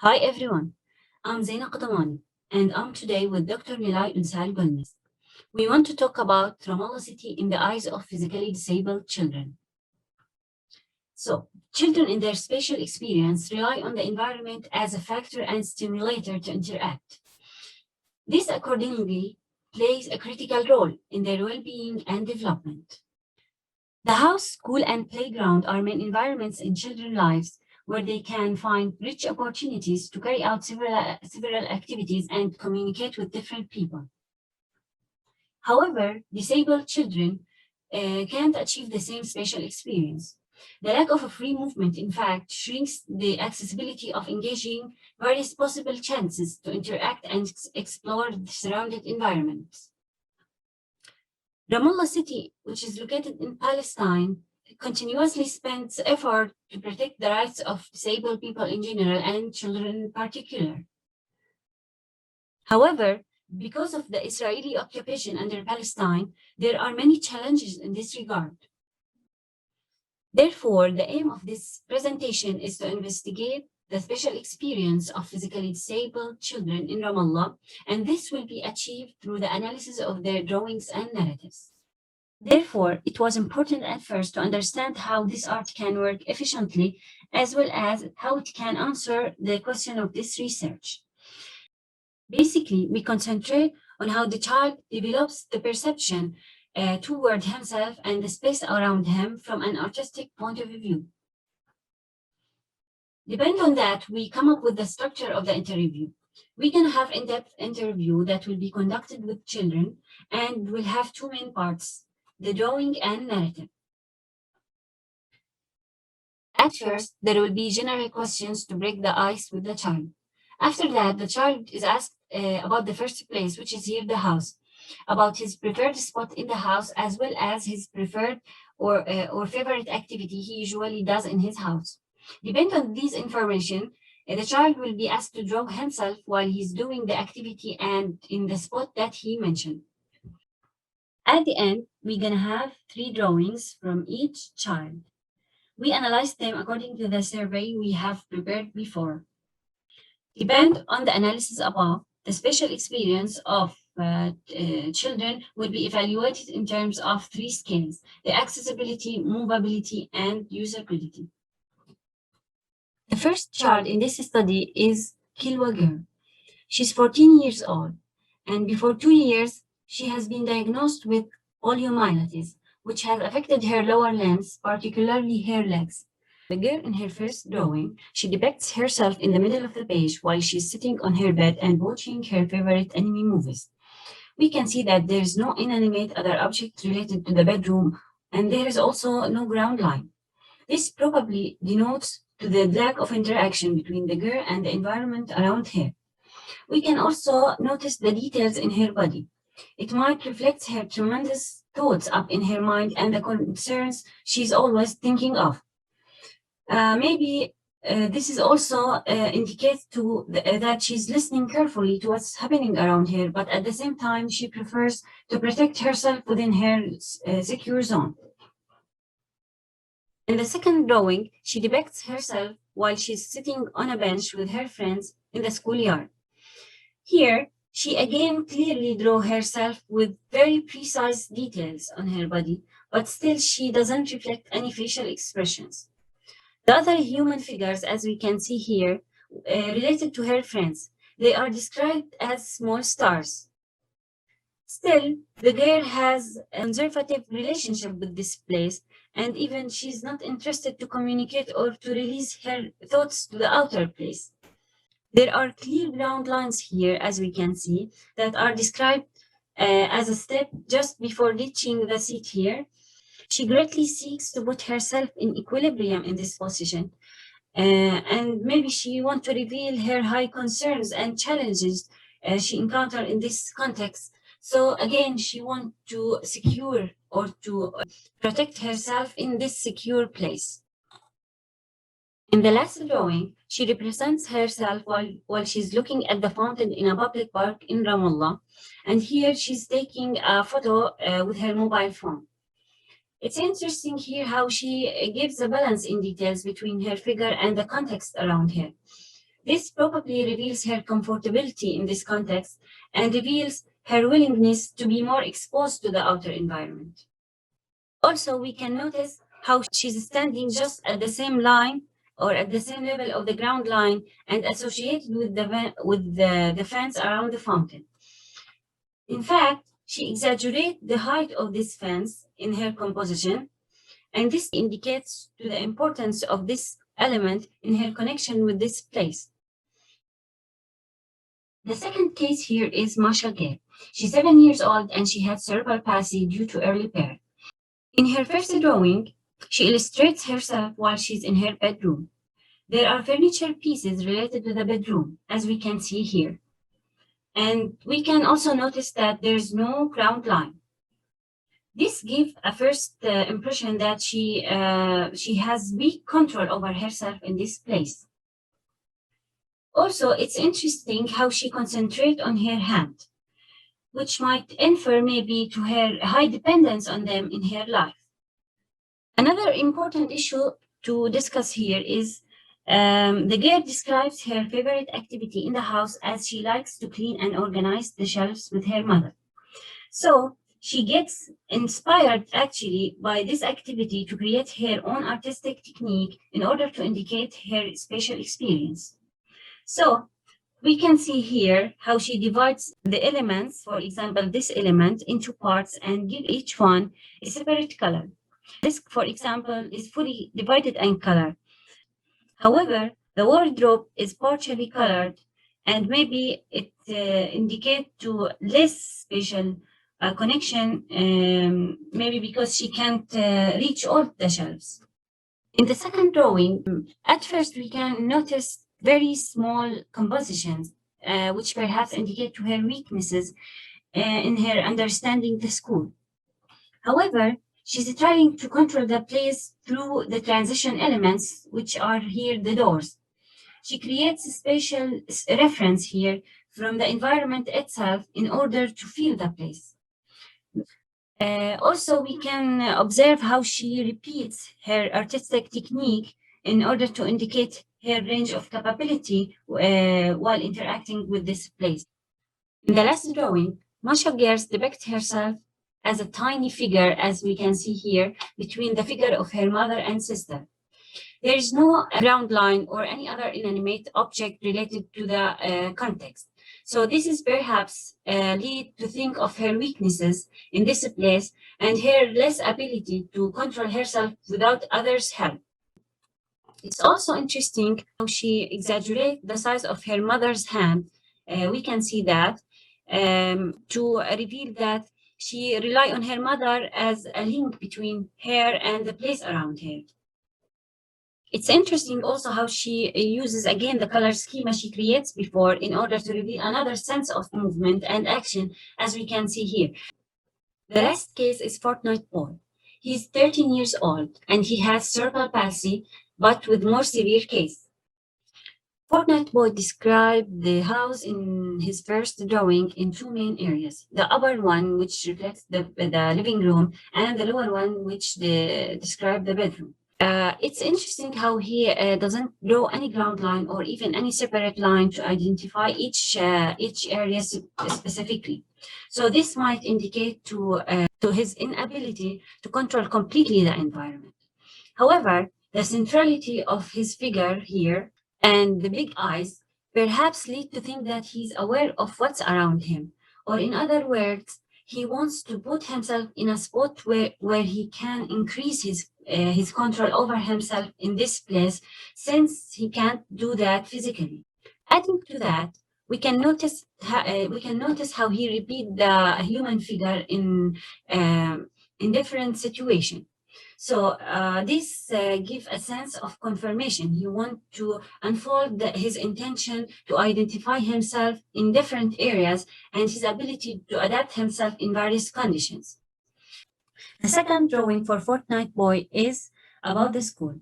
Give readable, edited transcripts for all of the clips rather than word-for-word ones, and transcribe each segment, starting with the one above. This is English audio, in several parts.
Hi everyone, I'm Zaina Qadamani and I'm today with Dr. Nilay Unsal Gulmes. We want to talk about Ramallah city in the eyes of physically disabled children. So, children in their spatial experience rely on the environment as a factor and stimulator to interact. This accordingly plays a critical role in their well-being and development. The house, school, and playground are main environments in children's lives where they can find rich opportunities to carry out several activities and communicate with different people. However, disabled children can't achieve the same spatial experience. The lack of a free movement, in fact, shrinks the accessibility of engaging various possible chances to interact and explore the surrounding environments. Ramallah city, which is located in Palestine, continuously spends effort to protect the rights of disabled people in general and children in particular. However, because of the Israeli occupation under Palestine, there are many challenges in this regard. Therefore, the aim of this presentation is to investigate the special experience of physically disabled children in Ramallah, and this will be achieved through the analysis of their drawings and narratives. Therefore, it was important at first to understand how this art can work efficiently, as well as how it can answer the question of this research. Basically, we concentrate on how the child develops the perception toward himself and the space around him from an artistic point of view. Depending on that, we come up with the structure of the interview. We can have in-depth interview that will be conducted with children and will have two main parts, the drawing and narrative. At first, there will be general questions to break the ice with the child. After that, the child is asked about the first place, which is here the house, about his preferred spot in the house, as well as his preferred or favorite activity he usually does in his house. Depending on these information, the child will be asked to draw himself while he's doing the activity and in the spot that he mentioned. At the end, we're going to have 3 drawings from each child. We analyze them according to the survey we have prepared before. Depend on the analysis above, the special experience of children will be evaluated in terms of 3 scales, the accessibility, movability, and usability. The first child in this study is Kilwa girl. She's 14 years old, and before 2 years, she has been diagnosed with poliomyelitis, which has affected her lower limbs, particularly her legs. The girl in her first drawing, she depicts herself in the middle of the page while she's sitting on her bed and watching her favorite anime movies. We can see that there is no inanimate other object related to the bedroom, and there is also no ground line. This probably denotes to the lack of interaction between the girl and the environment around her. We can also notice the details in her body. It might reflect her tremendous thoughts up in her mind and the concerns she's always thinking of. Maybe this is also indicates that she's listening carefully to what's happening around her, but at the same time, she prefers to protect herself within her secure zone. In the second drawing, she depicts herself while she's sitting on a bench with her friends in the schoolyard. Here, she again clearly draws herself with very precise details on her body, but still she doesn't reflect any facial expressions. The other human figures, as we can see here, related to her friends, they are described as small stars. Still, the girl has a conservative relationship with this place, and even she's not interested to communicate or to release her thoughts to the outer place. There are clear ground lines here, as we can see, that are described as a step just before reaching the seat here. She greatly seeks to put herself in equilibrium in this position, and maybe she wants to reveal her high concerns and challenges she encountered in this context. So again, she wants to secure or to protect herself in this secure place. In the last drawing, she represents herself while she's looking at the fountain in a public park in Ramallah. And here she's taking a photo with her mobile phone. It's interesting here how she gives a balance in details between her figure and the context around her. This probably reveals her comfortability in this context and reveals her willingness to be more exposed to the outer environment. Also, we can notice how she's standing just at the same line or at the same level of the ground line and associated with the fence around the fountain. In fact, she exaggerates the height of this fence in her composition, and this indicates to the importance of this element in her connection with this place. The second case here is Masha Gay. She's 7 years old and she had cerebral palsy due to early birth. In her first drawing, she illustrates herself while she's in her bedroom. There are furniture pieces related to the bedroom, as we can see here. And we can also notice that there's no ground line. This gives a first impression that she has big control over herself in this place. Also, it's interesting how she concentrates on her hand, which might infer maybe to her high dependence on them in her life. Another important issue to discuss here is the girl describes her favorite activity in the house as she likes to clean and organize the shelves with her mother. So she gets inspired actually by this activity to create her own artistic technique in order to indicate her special experience. So we can see here how she divides the elements, for example, this element into parts and give each one a separate color. This, for example, is fully divided in color. However, the wardrobe is partially colored and maybe it indicates to less spatial connection, maybe because she can't reach all the shelves. In the second drawing, at first we can notice very small compositions, which perhaps indicate to her weaknesses in her understanding the school. However, she's trying to control the place through the transition elements, which are here the doors. She creates a spatial reference here from the environment itself in order to feel the place. Also, we can observe how she repeats her artistic technique in order to indicate her range of capability while interacting with this place. In the last drawing, Masha Gers depicts herself as a tiny figure, as we can see here, between the figure of her mother and sister. There is no ground line or any other inanimate object related to the context. So this is perhaps lead to think of her weaknesses in this place and her less ability to control herself without others' help. It's also interesting how she exaggerates the size of her mother's hand. We can see that to reveal that she relies on her mother as a link between her and the place around her. It's interesting also how she uses again the color schema she creates before in order to reveal another sense of movement and action, as we can see here. The last case is Fortnite Boy. He's 13 years old and he has cerebral palsy, but with more severe case. Fortnite Boy described the house in his first drawing in two main areas. The upper one, which reflects the living room, and the lower one, which describes the bedroom. It's interesting how he doesn't draw any ground line or even any separate line to identify each area specifically. So this might indicate to his inability to control completely the environment. However, the centrality of his figure here and the big eyes perhaps lead to think that he's aware of what's around him, or in other words, he wants to put himself in a spot where he can increase his control over himself in this place, since he can't do that physically. Adding to that, we can notice how he repeat the human figure in different situations. So this gives a sense of confirmation. He wants to unfold his intention to identify himself in different areas and his ability to adapt himself in various conditions. The second drawing for Fortnite Boy is about the school.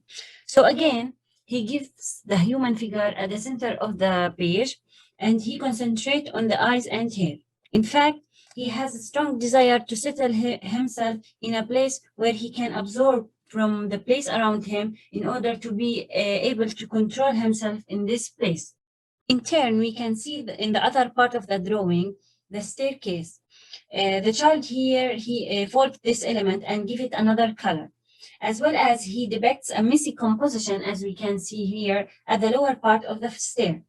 So again, he gives the human figure at the center of the page and he concentrates on the eyes and hair. In fact, he has a strong desire to settle himself in a place where he can absorb from the place around him in order to be able to control himself in this place. In turn, we can see in the other part of the drawing, the staircase. The child here, he folds this element and give it another color, as well as he depicts a messy composition, as we can see here at the lower part of the stair.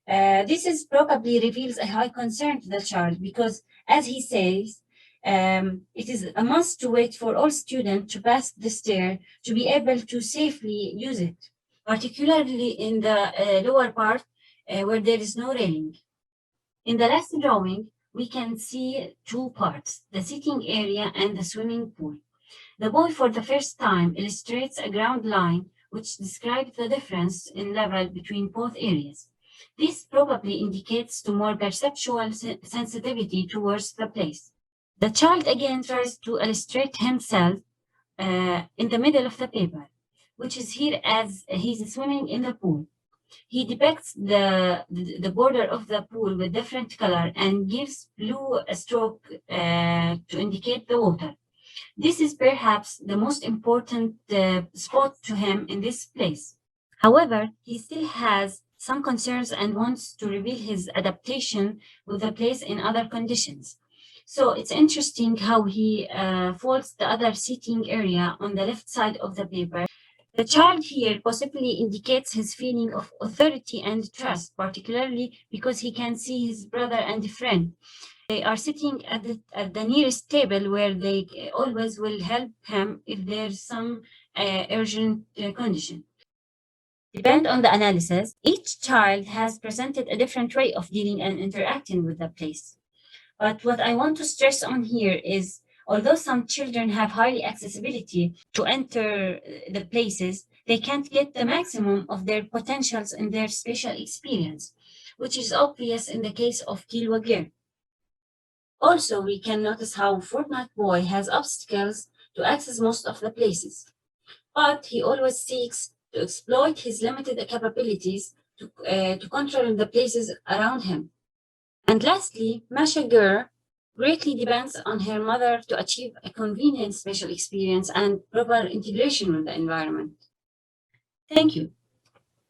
This is probably reveals a high concern to the child because, as he says, it is a must to wait for all students to pass the stair to be able to safely use it, particularly in the lower part where there is no railing. In the last drawing, we can see two parts, the sitting area and the swimming pool. The boy for the first time illustrates a ground line which describes the difference in level between both areas. This probably indicates to more perceptual sensitivity towards the place. The child again tries to illustrate himself in the middle of the paper, which is here as he's swimming in the pool. He depicts the border of the pool with different color and gives blue a stroke to indicate the water. This is perhaps the most important spot to him in this place. However, he still has some concerns and wants to reveal his adaptation with the place in other conditions. So it's interesting how he folds the other seating area on the left side of the paper. The child here possibly indicates his feeling of authority and trust, particularly because he can see his brother and friend. They are sitting at the nearest table where they always will help him if there's some urgent condition. Depend on the analysis, each child has presented a different way of dealing and interacting with the place. But what I want to stress on here is, although some children have highly accessibility to enter the places, they can't get the maximum of their potentials in their special experience, which is obvious in the case of Kilwagir. Also, we can notice how Fortnite Boy has obstacles to access most of the places, but he always seeks to exploit his limited capabilities to control the places around him. And lastly, Masha Gur greatly depends on her mother to achieve a convenient special experience and proper integration with the environment. Thank you.